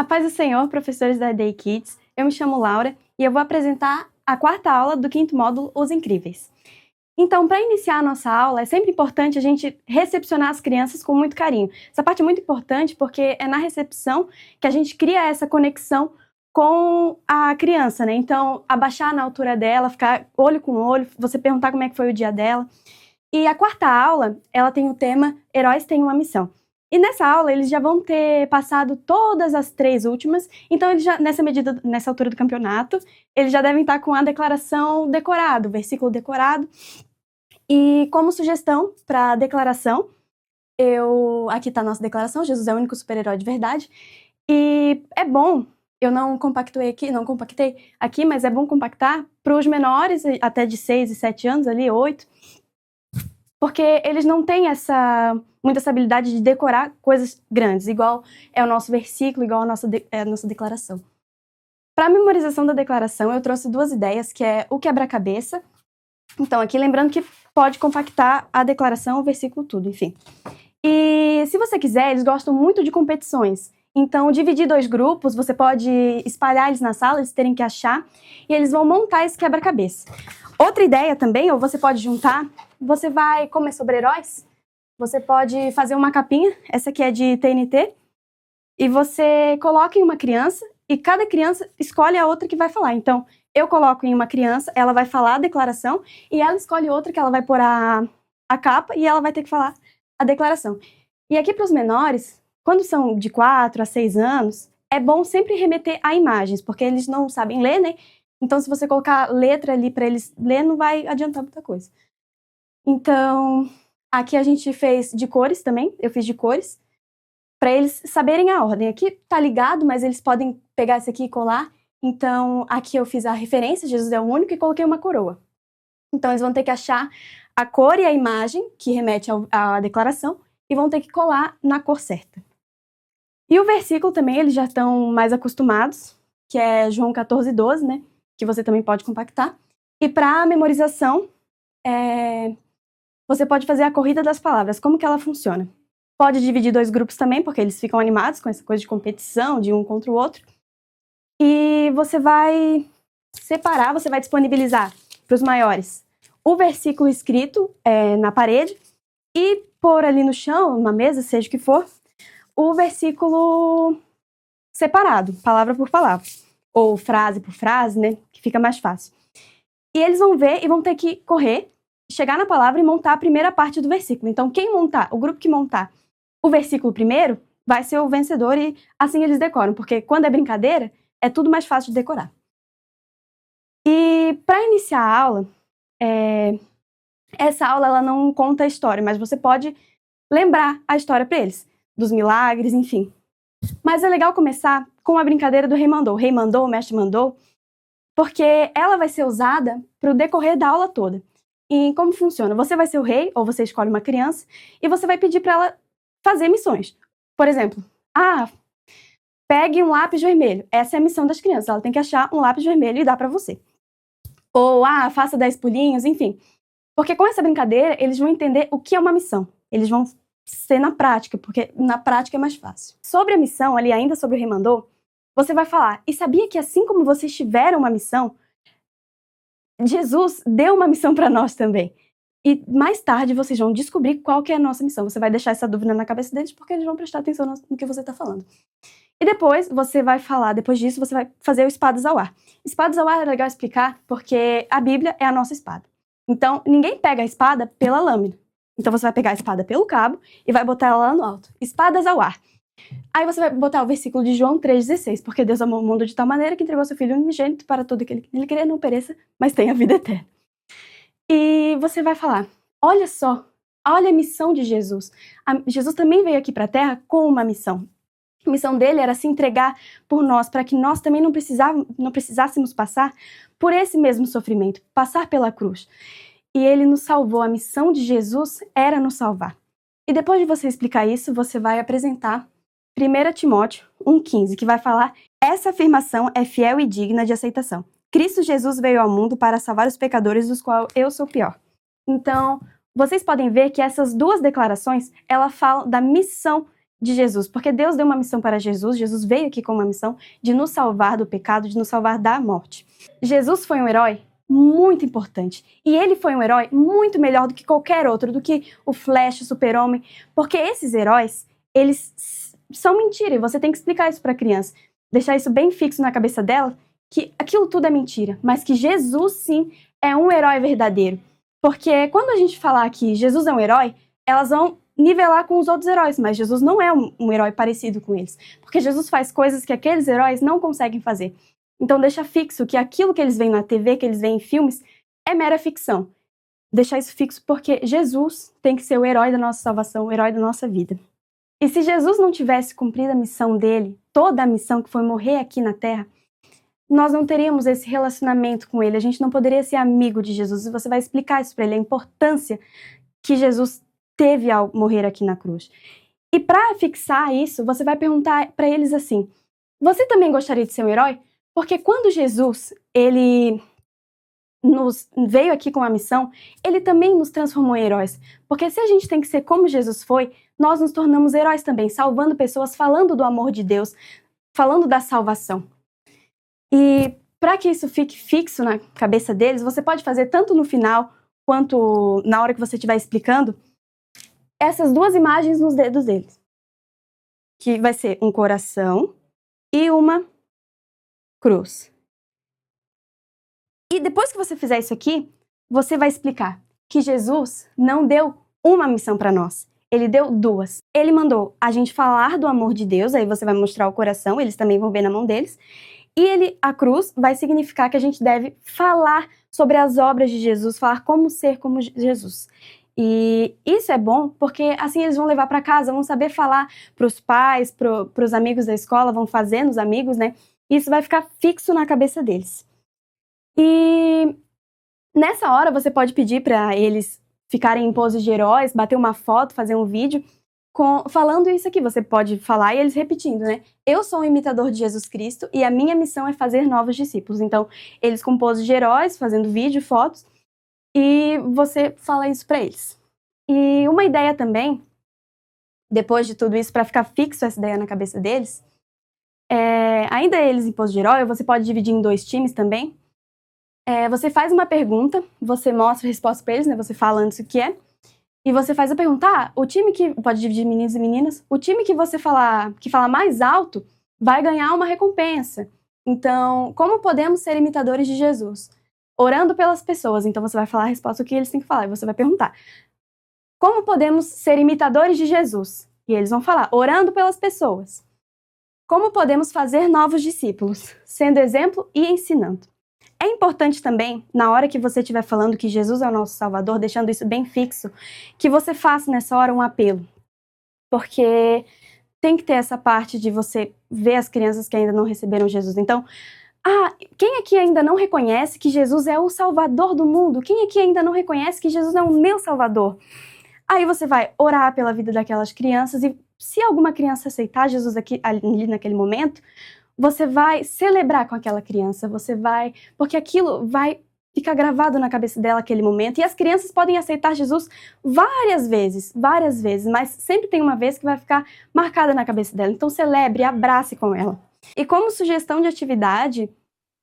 A paz do Senhor, professores da Day Kids. Eu me chamo Laura e eu vou apresentar a quarta aula do quinto módulo, Os Incríveis. Então, para iniciar a nossa aula, é sempre importante a gente recepcionar as crianças com muito carinho. Essa parte é muito importante porque é na recepção que a gente cria essa conexão com a criança, né? Então, abaixar na altura dela, ficar olho com olho, você perguntar como é que foi o dia dela. E a quarta aula, ela tem o tema Heróis têm uma missão. E nessa aula, eles já vão ter passado todas as 3 últimas, então eles já, nessa altura do campeonato, eles já devem estar com a declaração decorada, o versículo decorado. E como sugestão para a declaração, aqui está a nossa declaração, Jesus é o único super-herói de verdade. E é bom, eu não compactei aqui, mas é bom compactar para os menores, até de 6 e 7 anos, ali, 8, porque eles não têm muita essa habilidade de decorar coisas grandes, igual é o nosso versículo, igual a nossa declaração. Para a memorização da declaração, eu trouxe 2 ideias, que é o quebra-cabeça. Então, aqui lembrando que pode compactar a declaração, o versículo, tudo, enfim. E se você quiser, eles gostam muito de competições. Então, dividir 2 grupos, você pode espalhar eles na sala, eles terem que achar, e eles vão montar esse quebra-cabeça. Outra ideia também, ou você pode juntar, como é sobre heróis, você pode fazer uma capinha, essa aqui é de TNT, e você coloca em uma criança, e cada criança escolhe a outra que vai falar. Então, eu coloco em uma criança, ela vai falar a declaração, e ela escolhe outra que ela vai pôr a capa, e ela vai ter que falar a declaração. E aqui para os menores, quando são de 4 a 6 anos, é bom sempre remeter a imagens, porque eles não sabem ler, né? Então, se você colocar letra ali para eles ler, não vai adiantar muita coisa. Então, aqui a gente fez de cores também, eu fiz de cores, para eles saberem a ordem. Aqui tá ligado, mas eles podem pegar esse aqui e colar. Então, aqui eu fiz a referência, Jesus é o único, e coloquei uma coroa. Então, eles vão ter que achar a cor e a imagem, que remete à declaração, e vão ter que colar na cor certa. E o versículo também, eles já estão mais acostumados, que é João 14:12, né? Que você também pode compactar. E para a memorização, você pode fazer a corrida das palavras. Como que ela funciona? Pode dividir 2 grupos também, porque eles ficam animados com essa coisa de competição, de um contra o outro. E você vai separar, você vai disponibilizar para os maiores o versículo escrito na parede e pôr ali no chão, na mesa, seja o que for, o versículo separado, palavra por palavra. Ou frase por frase, né? Que fica mais fácil. E eles vão ver e vão ter que correr, chegar na palavra e montar a primeira parte do versículo. Então, o grupo que montar o versículo primeiro, vai ser o vencedor e assim eles decoram, porque quando é brincadeira, é tudo mais fácil de decorar. E para iniciar a aula, essa aula ela não conta a história, mas você pode lembrar a história para eles, dos milagres, enfim. Mas é legal começar com a brincadeira do rei mandou. O rei mandou, o mestre mandou, porque ela vai ser usada para o decorrer da aula toda. E como funciona? Você vai ser o rei, ou você escolhe uma criança, e você vai pedir para ela fazer missões. Por exemplo, pegue um lápis vermelho. Essa é a missão das crianças. Ela tem que achar um lápis vermelho e dar para você. Ou, faça 10 pulinhos, enfim. Porque com essa brincadeira, eles vão entender o que é uma missão. Eles vão ser na prática, porque na prática é mais fácil. Sobre a missão, ali ainda sobre o rei mandou, você vai falar, e sabia que assim como vocês tiveram uma missão, Jesus deu uma missão para nós também. E mais tarde vocês vão descobrir qual que é a nossa missão. Você vai deixar essa dúvida na cabeça deles, porque eles vão prestar atenção no que você está falando. E depois disso, você vai fazer o espadas ao ar. Espadas ao ar é legal explicar, porque a Bíblia é a nossa espada. Então, ninguém pega a espada pela lâmina. Então, você vai pegar a espada pelo cabo e vai botar ela lá no alto. Espadas ao ar. Aí você vai botar o versículo de João 3,16, porque Deus amou o mundo de tal maneira que entregou seu Filho unigênito para todo aquele que nele crer, não pereça, mas tenha vida eterna. E você vai falar, olha só, olha a missão de Jesus. Jesus também veio aqui para a Terra com uma missão. A missão dele era se entregar por nós, para que nós também não precisássemos passar por esse mesmo sofrimento, passar pela cruz. E ele nos salvou, a missão de Jesus era nos salvar. E depois de você explicar isso, você vai apresentar 1 Timóteo 1,15, que vai falar, essa afirmação é fiel e digna de aceitação. Cristo Jesus veio ao mundo para salvar os pecadores, dos quais eu sou o pior. Então, vocês podem ver que essas 2 declarações, ela falam da missão de Jesus, porque Deus deu uma missão para Jesus, Jesus veio aqui com uma missão de nos salvar do pecado, de nos salvar da morte. Jesus foi um herói muito importante, e ele foi um herói muito melhor do que qualquer outro, do que o Flash, o Super-Homem, porque esses heróis, eles são mentira, e você tem que explicar isso para a criança, deixar isso bem fixo na cabeça dela, que aquilo tudo é mentira, mas que Jesus, sim, é um herói verdadeiro. Porque quando a gente falar que Jesus é um herói, elas vão nivelar com os outros heróis, mas Jesus não é um herói parecido com eles, porque Jesus faz coisas que aqueles heróis não conseguem fazer. Então deixa fixo que aquilo que eles veem na TV, que eles veem em filmes, é mera ficção. Deixar isso fixo porque Jesus tem que ser o herói da nossa salvação, o herói da nossa vida. E se Jesus não tivesse cumprido a missão dele, toda a missão que foi morrer aqui na Terra, nós não teríamos esse relacionamento com ele, a gente não poderia ser amigo de Jesus, e você vai explicar isso para ele, a importância que Jesus teve ao morrer aqui na cruz. E para fixar isso, você vai perguntar para eles assim: você também gostaria de ser um herói? Porque quando Jesus, ele veio aqui com a missão, ele também nos transformou em heróis. Porque se a gente tem que ser como Jesus foi, nós nos tornamos heróis também, salvando pessoas, falando do amor de Deus, falando da salvação. E para que isso fique fixo na cabeça deles, você pode fazer tanto no final, quanto na hora que você estiver explicando, essas duas imagens nos dedos deles. Que vai ser um coração e uma cruz. E depois que você fizer isso aqui, você vai explicar que Jesus não deu uma missão para nós. Ele deu duas. Ele mandou a gente falar do amor de Deus, aí você vai mostrar o coração, eles também vão ver na mão deles. E a cruz vai significar que a gente deve falar sobre as obras de Jesus, falar como ser como Jesus. E isso é bom porque assim eles vão levar para casa, vão saber falar para os pais, para os amigos da escola, vão fazendo os amigos, né? Isso vai ficar fixo na cabeça deles. E nessa hora você pode pedir para eles ficarem em poses de heróis, bater uma foto, fazer um vídeo falando isso aqui. Você pode falar e eles repetindo, né? Eu sou um imitador de Jesus Cristo e a minha missão é fazer novos discípulos. Então, eles com poses de heróis, fazendo vídeo, fotos, e você fala isso para eles. E uma ideia também, depois de tudo isso, para ficar fixo essa ideia na cabeça deles, ainda eles em pose de herói, você pode dividir em 2 times também. Você faz uma pergunta, você mostra a resposta para eles, né? Você fala antes o que é. E você faz a pergunta, o time que... Pode dividir meninos e meninas. O time que você que fala mais alto vai ganhar uma recompensa. Então, como podemos ser imitadores de Jesus? Orando pelas pessoas. Então, você vai falar a resposta, o que eles têm que falar. E você vai perguntar, como podemos ser imitadores de Jesus? E eles vão falar, orando pelas pessoas. Como podemos fazer novos discípulos? Sendo exemplo e ensinando. É importante também, na hora que você estiver falando que Jesus é o nosso Salvador, deixando isso bem fixo, que você faça nessa hora um apelo. Porque tem que ter essa parte de você ver as crianças que ainda não receberam Jesus. Então, quem aqui ainda não reconhece que Jesus é o Salvador do mundo? Quem aqui ainda não reconhece que Jesus é o meu Salvador? Aí você vai orar pela vida daquelas crianças e se alguma criança aceitar Jesus ali naquele momento, você vai celebrar com aquela criança, porque aquilo vai ficar gravado na cabeça dela aquele momento, e as crianças podem aceitar Jesus várias vezes, mas sempre tem uma vez que vai ficar marcada na cabeça dela, então celebre, abrace com ela. E como sugestão de atividade,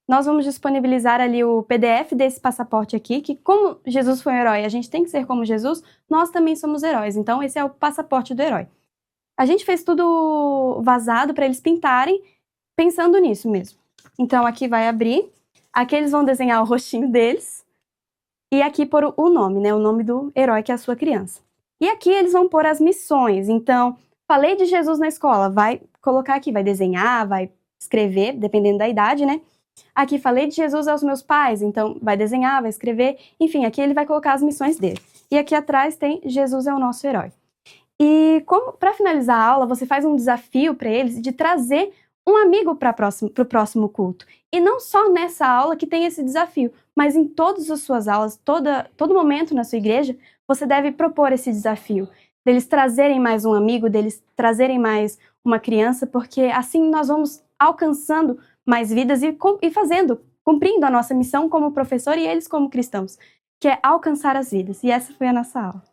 nós vamos disponibilizar ali o PDF desse passaporte aqui, que como Jesus foi um herói, a gente tem que ser como Jesus, nós também somos heróis, então esse é o passaporte do herói. A gente fez tudo vazado para eles pintarem, pensando nisso mesmo. Então aqui vai abrir, aqui eles vão desenhar o rostinho deles, e aqui pôr o nome, né? O nome do herói que é a sua criança. E aqui eles vão pôr as missões, então, falei de Jesus na escola, vai colocar aqui, vai desenhar, vai escrever, dependendo da idade, né? Aqui falei de Jesus aos meus pais, então vai desenhar, vai escrever, enfim, aqui ele vai colocar as missões dele. E aqui atrás tem Jesus é o nosso herói. E como para finalizar a aula, você faz um desafio para eles de trazer um amigo para o próximo culto. E não só nessa aula que tem esse desafio, mas em todas as suas aulas, todo momento na sua igreja, você deve propor esse desafio, deles trazerem mais um amigo, deles trazerem mais uma criança, porque assim nós vamos alcançando mais vidas e cumprindo a nossa missão como professor e eles como cristãos, que é alcançar as vidas. E essa foi a nossa aula.